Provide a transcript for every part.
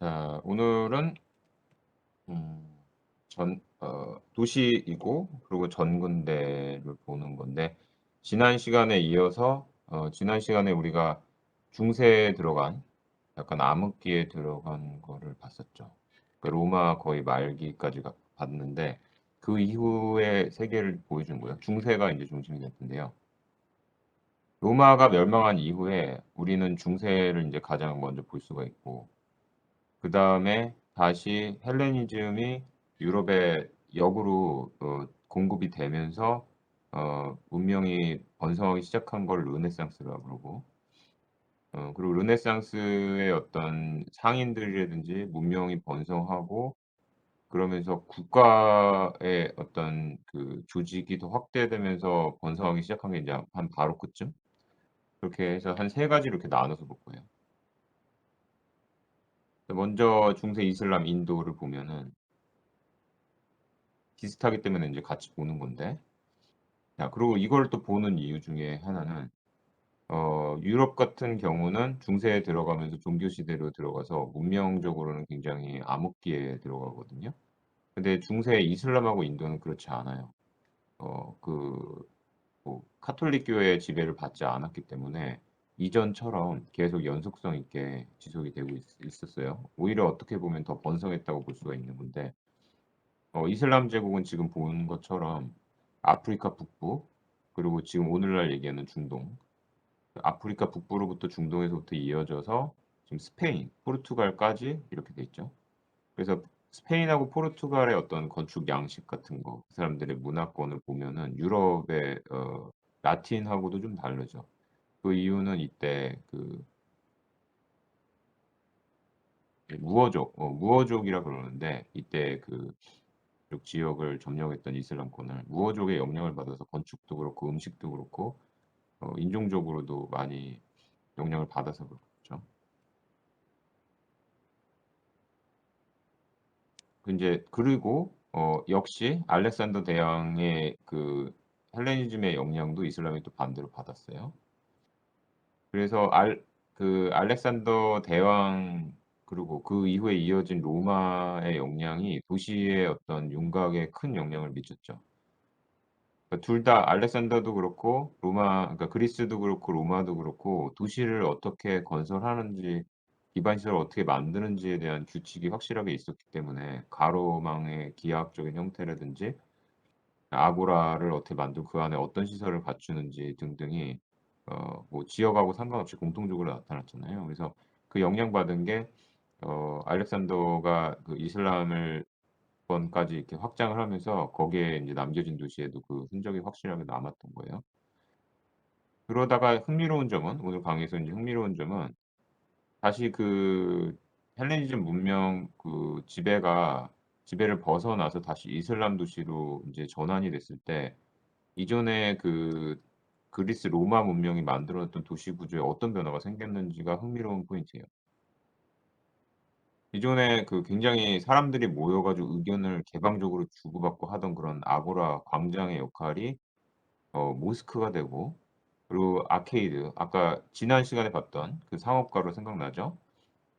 자, 오늘은 도시이고 그리고 전근대를 보는 건데 지난 시간에 이어서 지난 시간에 우리가 중세에 들어간 약간 암흑기에 들어간 거를 봤었죠. 그 로마 거의 말기까지 봤는데 그 이후의 세계를 보여준 거예요. 중세가 이제 중심이 됐는데요. 로마가 멸망한 이후에 우리는 중세를 이제 가장 먼저 볼 수가 있고 그다음에 다시 헬레니즘이 유럽에 역으로 공급이 되면서 문명이 번성하기 시작한 걸 르네상스라고 그러고 그리고 르네상스의 어떤 상인들이라든지 문명이 번성하고 그러면서 국가의 어떤 그 조직이 더 확대되면서 번성하기 시작한 게 이제 한 바로크쯤 그렇게 해서 한 세 가지로 이렇게 나눠서 볼 거예요. 먼저 중세 이슬람 인도를 보면은 비슷하기 때문에 인제 같이 보는 건데 자 그리고 이걸 또 보는 이유 중에 하나는 유럽 같은 경우는 중세에 들어가면서 종교 시대로 들어가서 문명적으로는 굉장히 암흑기에 들어가거든요. 근데 중세 이슬람하고 인도는 그렇지 않아요. 그 뭐 카톨릭 교회의 지배를 받지 않았기 때문에 이전처럼 계속 연속성 있게 지속이 되고 있었어요. 오히려 어떻게 보면 더 번성했다고 볼 수가 있는 건데 이슬람 제국은 지금 보는 것처럼 아프리카 북부 그리고 지금 오늘날 얘기하는 중동, 아프리카 북부로부터 중동에서부터 이어져서 지금 스페인, 포르투갈까지 이렇게 돼 있죠. 그래서 스페인하고 포르투갈의 어떤 건축 양식 같은 거, 그 사람들의 문화권을 보면은 유럽의 라틴하고도 좀 다르죠. 그 이유는 이때 그 무어족이라 그러는데 이때 그쪽 지역을 점령했던 이슬람권을 무어족의 영향을 받아서 건축도 그렇고 음식도 그렇고 인종적으로도 많이 영향을 받아서 그렇죠. 인제 그리고 역시 알렉산더 대왕의 그 헬레니즘의 영향도 이슬람이 또 반대로 받았어요. 그래서 알렉산더 대왕 그리고 그 이후에 이어진 로마의 영향이 도시의 어떤 윤곽에 큰 영향을 미쳤죠. 그러니까 둘 다 알렉산더도 그렇고 그러니까 그리스도 그렇고 로마도 그렇고 도시를 어떻게 건설하는지 기반 시설을 어떻게 만드는지에 대한 규칙이 확실하게 있었기 때문에 가로망의 기하학적인 형태라든지 아고라를 어떻게 만들고 그 안에 어떤 시설을 갖추는지 등등이 뭐 지역하고 상관없이 공통적으로 나타났잖아요. 그래서 그 영향받은 게 알렉산더가 그 이슬람을 번까지 이렇게 확장을 하면서 거기에 인제 남겨진 도시에도 그 흔적이 확실하게 남았던 거예요. 그러다가 흥미로운 점은 오늘 강의에서 인제 흥미로운 점은 다시 그 헬레니즘 문명 그 지배를 벗어나서 다시 이슬람 도시로 인제 전환이 됐을 때 이전에 그 그리스 로마 문명이 만들어 놨던 도시 구조에 어떤 변화가 생겼는지가 흥미로운 포인트예요. 기존에 그 굉장히 사람들이 모여 가지고 의견을 개방적으로 주고받고 하던 그런 아고라 광장의 역할이 모스크가 되고 그리고 아케이드 아까 지난 시간에 봤던 그 상업가로 생각나죠?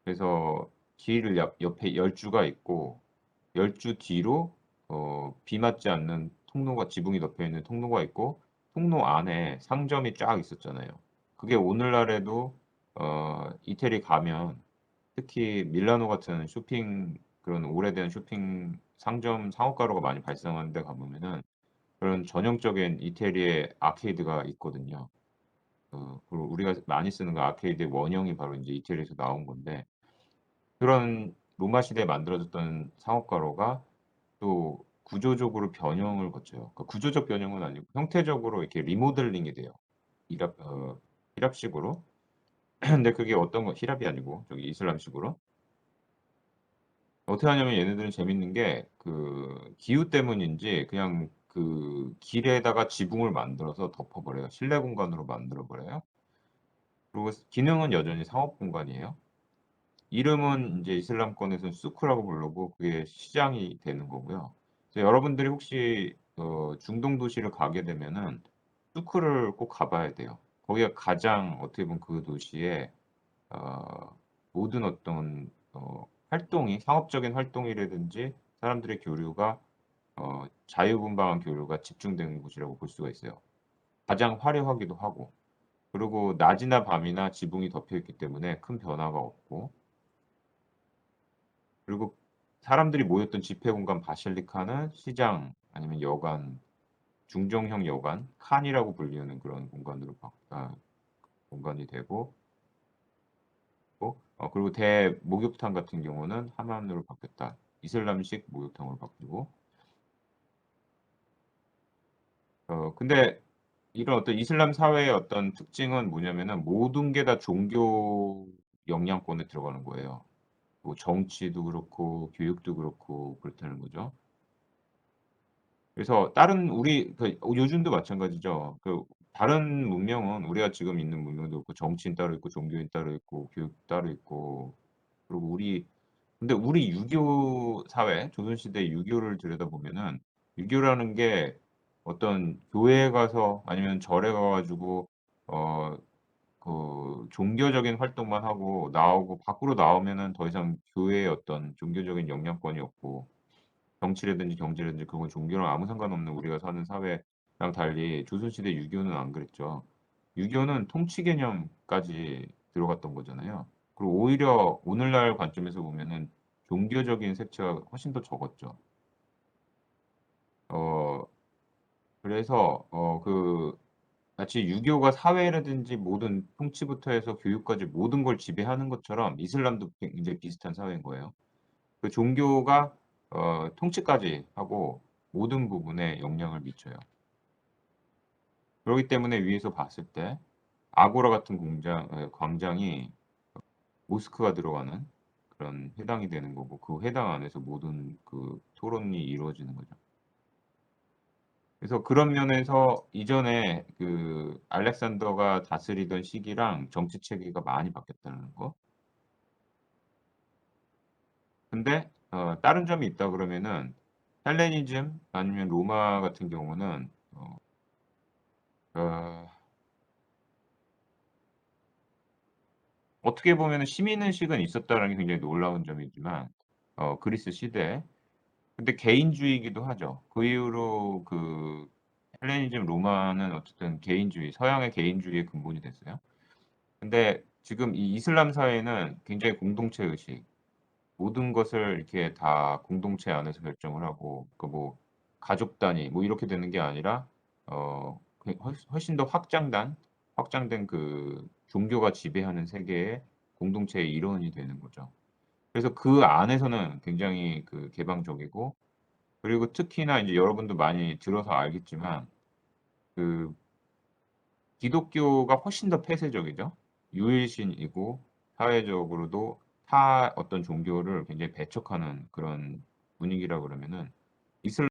그래서 길 옆에 열주가 있고 열주 뒤로 비 맞지 않는 통로가 지붕이 덮여 있는 통로가 있고 통로 안에 상점이 쫙 있었잖아요. 그게 오늘날에도 이태리 가면 특히 밀라노 같은 쇼핑 그런 오래된 쇼핑 상점 상업가로가 많이 발생하는 데 가 보면은 그런 전형적인 이태리의 아케이드가 있거든요. 그리고 우리가 많이 쓰는 그 아케이드의 원형이 바로 인제 이태리에서 나온 건데 그런 로마 시대에 만들어졌던 상업가로가 또 구조적으로 변형을 거쳐요. 그러니까 구조적 변형은 아니고 형태적으로 이렇게 리모델링이 돼요. 히랍식으로. 근데 그게 어떤 거 히랍이 아니고 저기 이슬람식으로. 어떻게 하냐면 얘네들은 재밌는 게 그 기후 때문인지 그냥 그 길에다가 지붕을 만들어서 덮어 버려요. 실내 공간으로 만들어 버려요. 그리고 기능은 여전히 상업 공간이에요. 이름은 인제 이슬람권에서는 수크라고 부르고 그게 시장이 되는 거고요. 그래서 여러분들이 혹시 중동 도시를 가게 되면은 수크를 꼭 가 봐야 돼요. 거기가 가장 어떻게 보면 그 도시의 모든 어떤 활동이 상업적인 활동이라든지 사람들의 교류가 자유분방한 교류가 집중되는 곳이라고 볼 수가 있어요. 가장 화려하기도 하고 그리고 낮이나 밤이나 지붕이 덮여 있기 때문에 큰 변화가 없고 그리고 사람들이 모였던 집회 공간 바실리카는 시장 아니면 여관, 중정형 여관, 칸이라고 불리는 그런 공간으로 공간이 되고 그리고 대목욕탕 같은 경우는 하맘으로 바뀌었다. 이슬람식 목욕탕으로 바뀌고 근데 이런 어떤 이슬람 사회의 어떤 특징은 뭐냐면은 모든 게 다 종교 영향권에 들어가는 거예요. 뭐 정치도 그렇고 교육도 그렇고 그렇다는 거죠. 그래서 다른 우리 요즘도 마찬가지죠. 다른 문명은 우리가 지금 있는 문명도 그렇고 정치인 따로 있고 종교인 따로 있고 교육 따로 있고 그리고 근데 우리 유교 사회 조선시대 유교를 들여다보면은 유교라는 게 어떤 교회에 가서 아니면 절에 가 가지고 어 종교적인 활동만 하고 나오고 밖으로 나오면은 더 이상 교회의 어떤 종교적인 영향권이 없고 정치라든지 경제라든지 그건 종교랑 아무 상관없는 우리가 사는 사회랑 달리 조선시대 유교는 안 그랬죠. 유교는 통치 개념까지 들어갔던 거잖아요. 그리고 오히려 오늘날 관점에서 보면은 종교적인 색채가 훨씬 더 적었죠. 어 그래서 마치 유교가 사회라든지 모든 통치부터 해서 교육까지 모든 걸 지배하는 것처럼 이슬람도 굉장히 비슷한 사회인 거예요. 그 종교가 통치까지 하고 모든 부분에 영향을 미쳐요. 그러기 때문에 위에서 봤을 때 아고라 같은 광장이 모스크가 들어가는 그런 회당이 되는 거고 그 회당 안에서 모든 토론이 이루어지는 거죠. 그래서 그런 면에서 이전에 알렉산더가 다스리던 시기랑 정치 체계가 많이 바뀌었다는 거. 근데 다른 점이 있다 그러면은 헬레니즘 아니면 로마 같은 경우는 어 어떻게 보면은 시민의식은 있었다라는 게 굉장히 놀라운 점이지만 그리스 시대에 근데 개인주의이기도 하죠. 그 이후로 헬레니즘 로마는 어쨌든 개인주의, 서양의 개인주의의 근본이 됐어요. 근데 지금 이 이슬람 사회는 굉장히 공동체 의식, 모든 것을 이렇게 다 공동체 안에서 결정을 하고 뭐 가족 단위 뭐 이렇게 되는 게 아니라 훨씬 더 확장된 종교가 지배하는 세계의 공동체의 일원이 되는 거죠. 그래서 그 안에서는 굉장히 개방적이고 그리고 특히나 인제 여러분도 많이 들어서 알겠지만 그 기독교가 훨씬 더 폐쇄적이죠. 유일신이고 사회적으로도 타 어떤 종교를 굉장히 배척하는 그런 분위기라 그러면은 이슬